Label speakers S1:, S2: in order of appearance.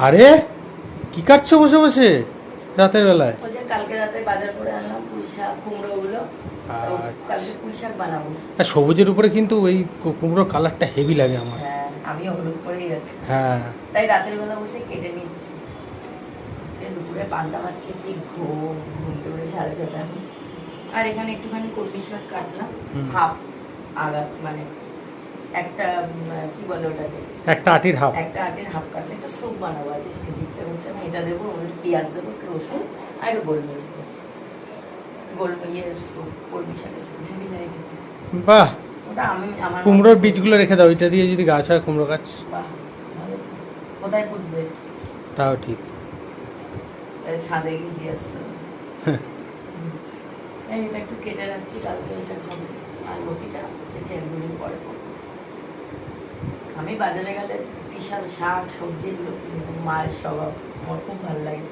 S1: আরে কি কাটছো বসে বসে রাতের বেলায়?
S2: ওই যে কালকে রাতে বাজার করে আনলাম পুঁই শাক কুমড়োগুলো, তো কালকে পুঁই শাক বানাবো।
S1: আর সবুজের উপরে কিন্তু ওই কুমড়োর কালারটা হেভি লাগে আমার।
S2: হ্যাঁ, আমি হলুদ করেই আছি।
S1: হ্যাঁ,
S2: তাই রাতের বেলা বসে কেটে নিচ্ছি। দুপুরে পান্তা ভাত খেয়ে কি ঘুম ঘুমতে উঠে 6:30। আর এখানে একটুখানি কলমি শাক কাটলাম, হাফ আগা মানে একটা কি বলে ওটাকে,
S1: একটা আটির হাফ।
S2: একটা আটির হাফ কাটলে একটা স্যুপ বানাবো। আজকে খেতে ইচ্ছা করছে না, এটা দেবো, ওদের পেঁয়াজ দেবো, একটু রসুন আর একটু গোলমরিচ, গোলমরিচের স্যুপ, কলমি শাকের স্যুপ হেবি লাগে খেতে।
S1: বাহ,
S2: ওটা আমি আমার
S1: কুমড়োর বীজগুলো রেখে দাও, ওইটা দিয়ে যদি গাছ হয় কুমড়ো গাছ।
S2: বাহ, ভালো তো। কোথায় পুঁতবে?
S1: তাও ঠিক।
S2: ছাদে গিয়ে দিয়ে আসতে হবে। এটা একটু কেটে রাখছি, কালকে এটা খাবো। আর রুটিটা দেখে 1-2 দিন পরে করবো। আমি বাজারে গেলে বিশাল শাক সবজি এগুলো কিনে, মায়ের স্বভাব আমার খুব ভালো লাগে।